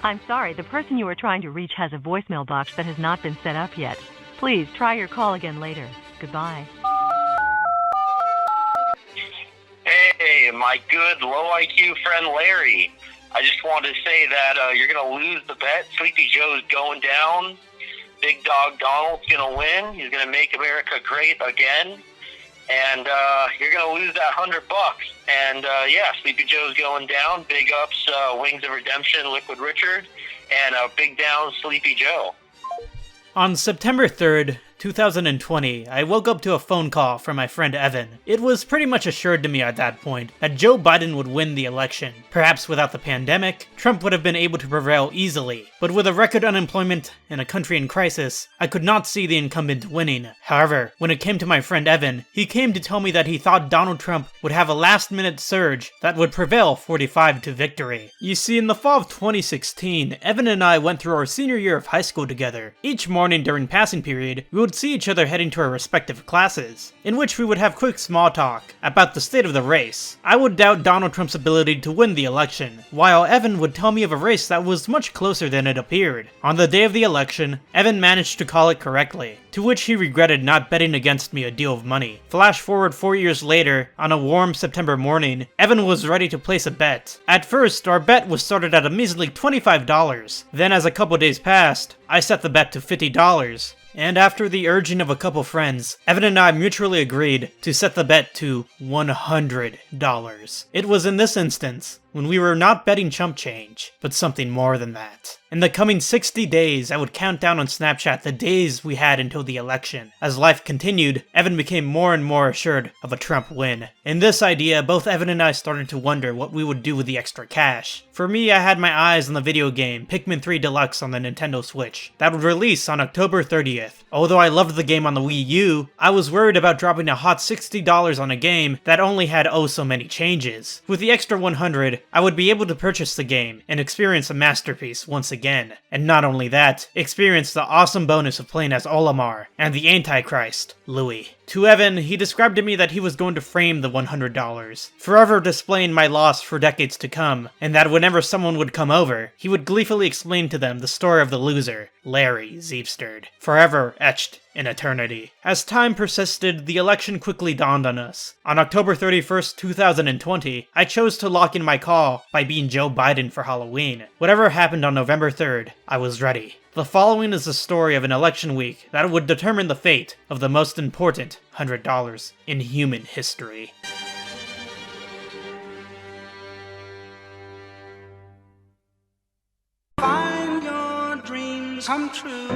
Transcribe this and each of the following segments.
I'm sorry, the person you are trying to reach has a voicemail box that has not been set up yet. Please try your call again later. Goodbye. Hey, my good low IQ friend Larry. I just wanted to say that you're going to lose the bet. Sleepy Joe's going down. Big Dog Donald's going to win. He's going to make America great again. And you're going to lose that $100. And yeah, Sleepy Joe's going down. Big ups, Wings of Redemption, Liquid Richard, and big down, Sleepy Joe. On September 3rd, 2020, I woke up to a phone call from my friend Evan. It was pretty much assured to me at that point that Joe Biden would win the election. Perhaps without the pandemic, Trump would have been able to prevail easily. But with a record unemployment and a country in crisis, I could not see the incumbent winning. However, when it came to my friend Evan, he came to tell me that he thought Donald Trump would have a last-minute surge that would prevail 45 to victory. You see, in the fall of 2016, Evan and I went through our senior year of high school together. Each morning during passing period, we would see each other heading to our respective classes, in which we would have quick small talk about the state of the race. I would doubt Donald Trump's ability to win the election, while Evan would tell me of a race that was much closer than it appeared. On the day of the election, Evan managed to call it correctly, to which he regretted not betting against me a deal of money. Flash forward 4 years later, on a warm September morning, Evan was ready to place a bet. At first, our bet was started at a measly $25. Then as a couple days passed, I set the bet to $50. And after the urging of a couple friends, Evan and I mutually agreed to set the bet to $100. It was in this instance when we were not betting chump change, but something more than that. In the coming 60 days, I would count down on Snapchat the days we had until the election. As life continued, Evan became more and more assured of a Trump win. In this idea, both Evan and I started to wonder what we would do with the extra cash. For me, I had my eyes on the video game Pikmin 3 Deluxe on the Nintendo Switch, that would release on October 30th. Although I loved the game on the Wii U, I was worried about dropping a hot $60 on a game that only had oh so many changes. With the extra $100, I would be able to purchase the game and experience a masterpiece once again. And not only that, experience the awesome bonus of playing as Olimar and the Antichrist, Louis. To Evan, he described to me that he was going to frame the $100, forever displaying my loss for decades to come, and that whenever someone would come over, he would gleefully explain to them the story of the loser, Larry Zeepsterd, forever etched in eternity. As time persisted, the election quickly dawned on us. On October 31st, 2020, I chose to lock in my call by being Joe Biden for Halloween. Whatever happened on November 3rd, I was ready. The following is the story of an election week that would determine the fate of the most important $100 in human history. Find your dreams come true.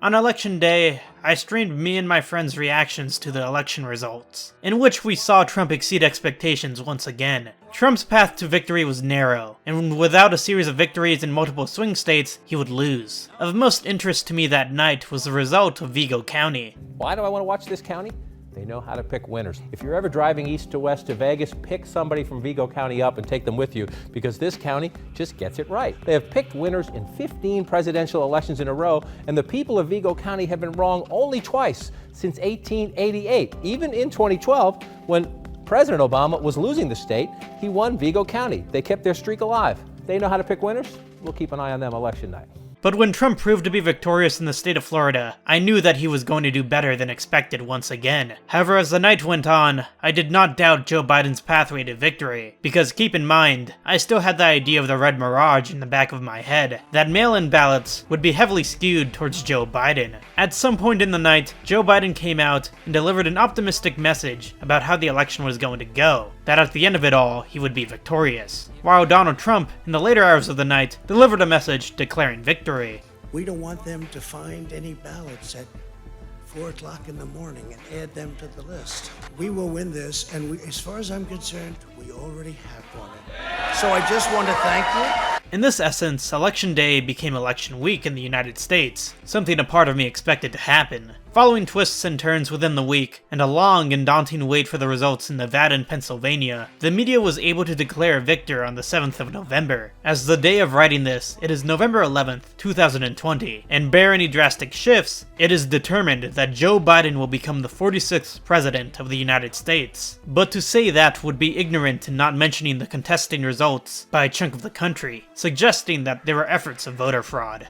On election day, I streamed me and my friends' reactions to the election results, in which we saw Trump exceed expectations once again. Trump's path to victory was narrow, and without a series of victories in multiple swing states, he would lose. Of most interest to me that night was the result of Vigo County. Why do I want to watch this county? They know how to pick winners. If you're ever driving east to west to Vegas, pick somebody from Vigo County up and take them with you, because this county just gets it right. They have picked winners in 15 presidential elections in a row, and the people of Vigo County have been wrong only twice since 1888. Even in 2012, when President Obama was losing the state, he won Vigo County. They kept their streak alive. They know how to pick winners. We'll keep an eye on them election night. But when Trump proved to be victorious in the state of Florida, I knew that he was going to do better than expected once again. However, as the night went on, I did not doubt Joe Biden's pathway to victory, because keep in mind, I still had the idea of the red mirage in the back of my head, that mail-in ballots would be heavily skewed towards Joe Biden. At some point in the night, Joe Biden came out and delivered an optimistic message about how the election was going to go, that at the end of it all, he would be victorious. While Donald Trump, in the later hours of the night, delivered a message declaring victory. We don't want them to find any ballots at 4 o'clock in the morning and add them to the list. We will win this, and as far as I'm concerned, we already have won it. So I just want to thank you. In this essence, Election Day became Election Week in the United States, something a part of me expected to happen. Following twists and turns within the week, and a long and daunting wait for the results in Nevada and Pennsylvania, the media was able to declare a victor on the 7th of November. As the day of writing this, it is November 11th, 2020, and bare any drastic shifts, it is determined that Joe Biden will become the 46th President of the United States. But to say that would be ignorant flagrant in not mentioning the contesting results by a chunk of the country, suggesting that there were efforts of voter fraud.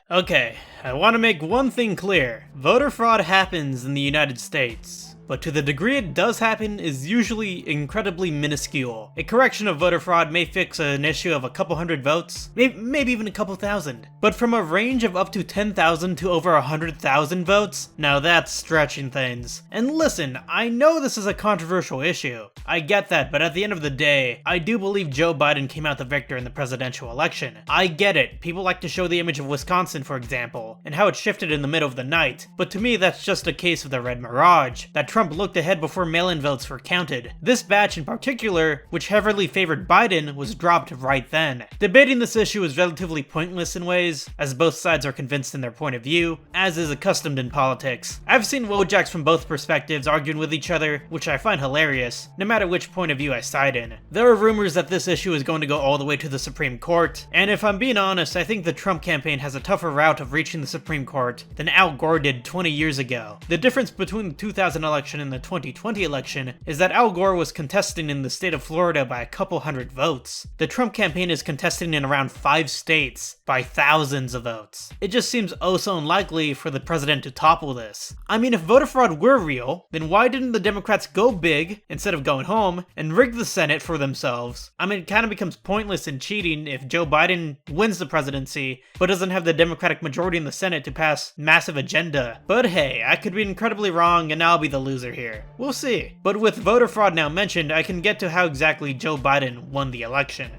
Okay, I want to make one thing clear. Voter fraud happens in the United States, but to the degree it does happen is usually incredibly minuscule. A correction of voter fraud may fix an issue of a couple hundred votes, maybe even a couple thousand. But from a range of up to 10,000 to over 100,000 votes, now that's stretching things. And listen, I know this is a controversial issue. I get that, but at the end of the day, I do believe Joe Biden came out the victor in the presidential election. I get it, people like to show the image of Wisconsin, for example, and how it shifted in the middle of the night, but to me that's just a case of the red mirage, that Trump looked ahead before mail-in votes were counted. This batch in particular, which heavily favored Biden, was dropped right then. Debating this issue is relatively pointless in ways, as both sides are convinced in their point of view, as is accustomed in politics. I've seen Wojaks from both perspectives arguing with each other, which I find hilarious, no matter which point of view I side in. There are rumors that this issue is going to go all the way to the Supreme Court, and if I'm being honest, I think the Trump campaign has a tougher route of reaching the Supreme Court than Al Gore did 20 years ago. The difference between the 2000 election and the 2020 election is that Al Gore was contesting in the state of Florida by a couple hundred votes. The Trump campaign is contesting in around 5 states by thousands of votes. It just seems oh so unlikely for the president to topple this. I mean, if voter fraud were real, then why didn't the Democrats go big instead of going home and rig the Senate for themselves? I mean, it kind of becomes pointless and cheating if Joe Biden wins the presidency but doesn't have the Democratic majority in the Senate to pass massive agenda. But hey, I could be incredibly wrong and I'll be the loser here. We'll see. But with voter fraud now mentioned, I can get to how exactly Joe Biden won the election.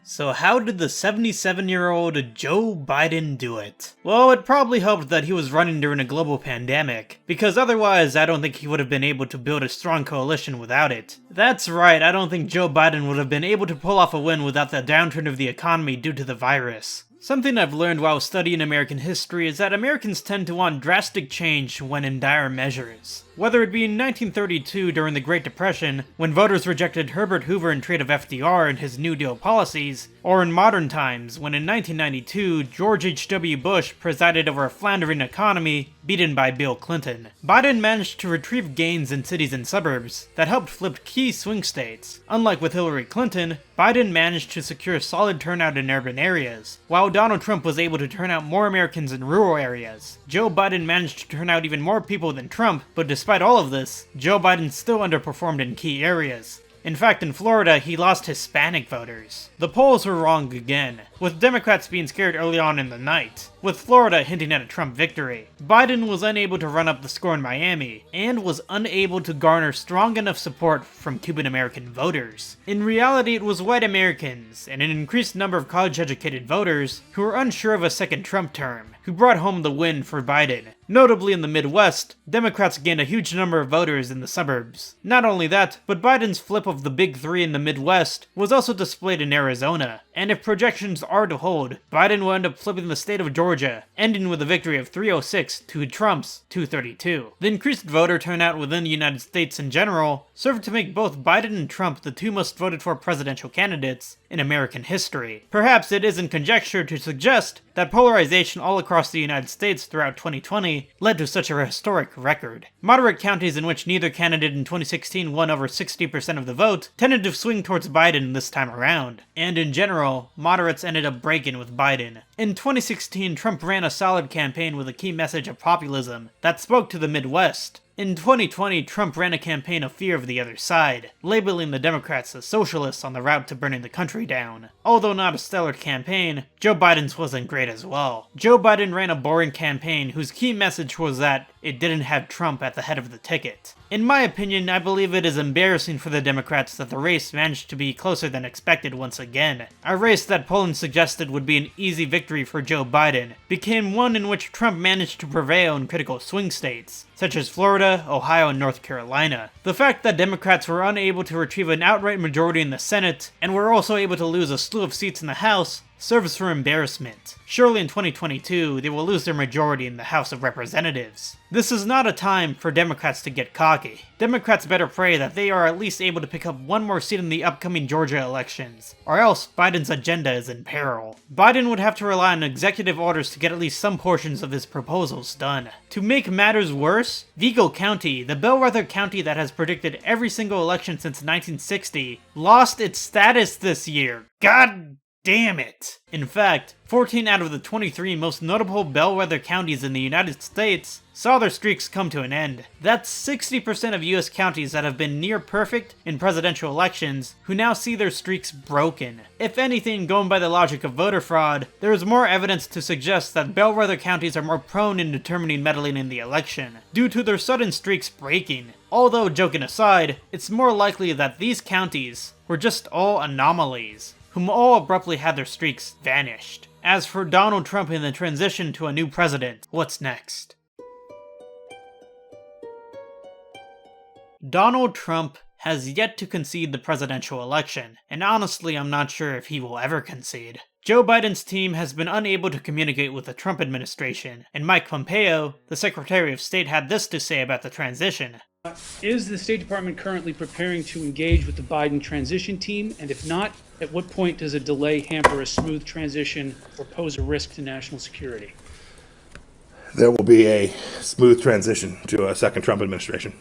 So how did the 77-year-old Joe Biden do it? Well, it probably helped that he was running during a global pandemic, because otherwise I don't think he would have been able to build a strong coalition without it. That's right, I don't think Joe Biden would have been able to pull off a win without the downturn of the economy due to the virus. Something I've learned while studying American history is that Americans tend to want drastic change when in dire measures. Whether it be in 1932 during the Great Depression, when voters rejected Herbert Hoover in trade of FDR and his New Deal policies, or in modern times, when in 1992 George H.W. Bush presided over a floundering economy beaten by Bill Clinton. Biden managed to retrieve gains in cities and suburbs that helped flip key swing states. Unlike with Hillary Clinton, Biden managed to secure a solid turnout in urban areas, while Donald Trump was able to turn out more Americans in rural areas. Joe Biden managed to turn out even more people than Trump, but despite all of this, Joe Biden still underperformed in key areas. In fact, in Florida, he lost Hispanic voters. The polls were wrong again, with Democrats being scared early on in the night, with Florida hinting at a Trump victory. Biden was unable to run up the score in Miami, and was unable to garner strong enough support from Cuban-American voters. In reality, it was white Americans, and an increased number of college-educated voters, who were unsure of a second Trump term, who brought home the win for Biden. Notably in the Midwest, Democrats gained a huge number of voters in the suburbs. Not only that, but Biden's flip of the big three in the Midwest was also displayed in Arizona. And if projections are to hold, Biden will end up flipping the state of Georgia, ending with a victory of 306 to Trump's 232. The increased voter turnout within the United States in general served to make both Biden and Trump the two most voted for presidential candidates in American history. Perhaps it isn't conjecture to suggest that polarization all across the United States throughout 2020 led to such a historic record. Moderate counties in which neither candidate in 2016 won over 60% of the vote tended to swing towards Biden this time around. And in general, moderates ended up breaking with Biden. In 2016, Trump ran a solid campaign with a key message of populism that spoke to the Midwest. In 2020, Trump ran a campaign of fear of the other side, labeling the Democrats as socialists on the route to burning the country down. Although not a stellar campaign, Joe Biden's wasn't great as well. Joe Biden ran a boring campaign whose key message was that it didn't have Trump at the head of the ticket. In my opinion, I believe it is embarrassing for the Democrats that the race managed to be closer than expected once again. A race that polling suggested would be an easy victory for Joe Biden became one in which Trump managed to prevail in critical swing states, such as Florida, Ohio, and North Carolina. The fact that Democrats were unable to retrieve an outright majority in the Senate, and were also able to lose a slew of seats in the House, serves for embarrassment. Surely in 2022, they will lose their majority in the House of Representatives. This is not a time for Democrats to get cocky. Democrats better pray that they are at least able to pick up one more seat in the upcoming Georgia elections, or else Biden's agenda is in peril. Biden would have to rely on executive orders to get at least some portions of his proposals done. To make matters worse, Vigo County, the bellwether county that has predicted every single election since 1960, lost its status this year. God damn it! In fact, 14 out of the 23 most notable bellwether counties in the United States saw their streaks come to an end. That's 60% of US counties that have been near perfect in presidential elections who now see their streaks broken. If anything, going by the logic of voter fraud, there is more evidence to suggest that bellwether counties are more prone in determining meddling in the election, due to their sudden streaks breaking. Although, joking aside, it's more likely that these counties were just all anomalies, whom all abruptly had their streaks vanished. As for Donald Trump and the transition to a new president, what's next? Donald Trump has yet to concede the presidential election, and honestly I'm not sure if he will ever concede. Joe Biden's team has been unable to communicate with the Trump administration, and Mike Pompeo, the Secretary of State, had this to say about the transition. Is the State Department currently preparing to engage with the Biden transition team? And if not, at what point does a delay hamper a smooth transition or pose a risk to national security? There will be a smooth transition to a second Trump administration.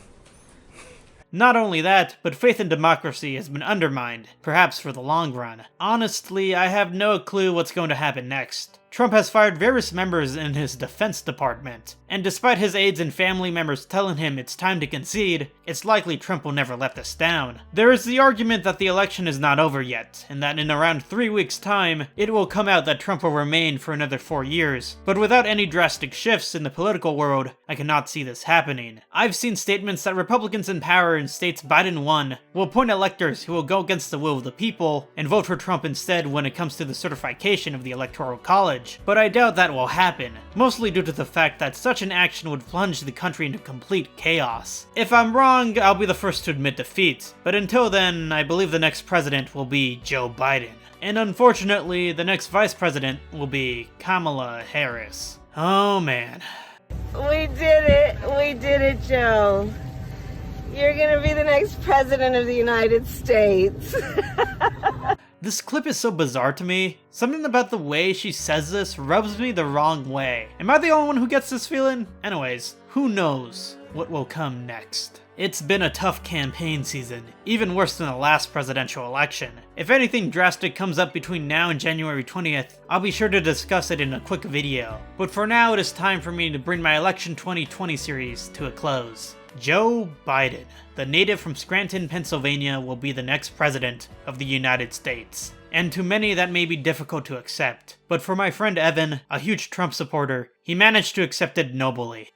Not only that, but faith in democracy has been undermined, perhaps for the long run. Honestly, I have no clue what's going to happen next. Trump has fired various members in his Defense Department, and despite his aides and family members telling him it's time to concede, it's likely Trump will never let this down. There is the argument that the election is not over yet, and that in around 3 weeks' time, it will come out that Trump will remain for another 4 years. But without any drastic shifts in the political world, I cannot see this happening. I've seen statements that Republicans in power in states Biden won will appoint electors who will go against the will of the people and vote for Trump instead when it comes to the certification of the Electoral College. But I doubt that will happen, mostly due to the fact that such an action would plunge the country into complete chaos. If I'm wrong, I'll be the first to admit defeat, but until then, I believe the next president will be Joe Biden. And unfortunately, the next vice president will be Kamala Harris. Oh man. We did it, Joe. You're gonna be the next president of the United States. This clip is so bizarre to me. Something about the way she says this rubs me the wrong way. Am I the only one who gets this feeling? Anyways, who knows what will come next? It's been a tough campaign season, even worse than the last presidential election. If anything drastic comes up between now and January 20th, I'll be sure to discuss it in a quick video. But for now, it is time for me to bring my Election 2020 series to a close. Joe Biden, the native from Scranton, Pennsylvania, will be the next president of the United States. And to many that may be difficult to accept, but for my friend Evan, a huge Trump supporter, he managed to accept it nobly.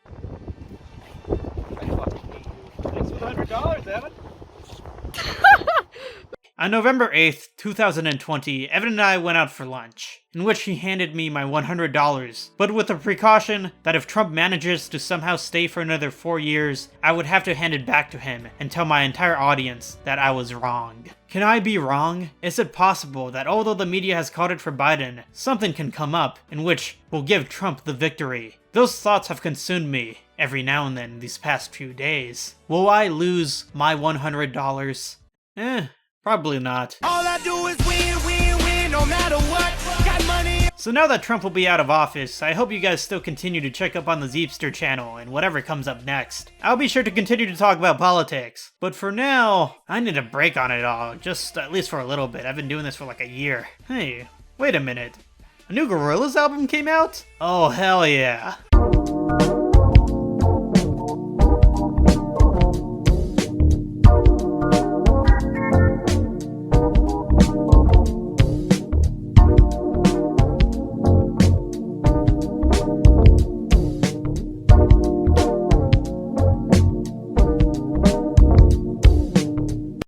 Thanks for $100, Evan. On November 8th, 2020, Evan and I went out for lunch, in which he handed me my $100, but with the precaution that if Trump manages to somehow stay for another 4 years, I would have to hand it back to him and tell my entire audience that I was wrong. Can I be wrong? Is it possible that although the media has called it for Biden, something can come up in which will give Trump the victory? Those thoughts have consumed me every now and then these past few days. Will I lose my $100? Probably not. All I do is win, no matter what. Got money. So now that Trump will be out of office, I hope you guys still continue to check up on the Zeepster channel and whatever comes up next. I'll be sure to continue to talk about politics. But for now, I need a break on it all, just at least for a little bit. I've been doing this for like a year. Hey, wait a minute. A new Gorillaz album came out? Oh, hell yeah.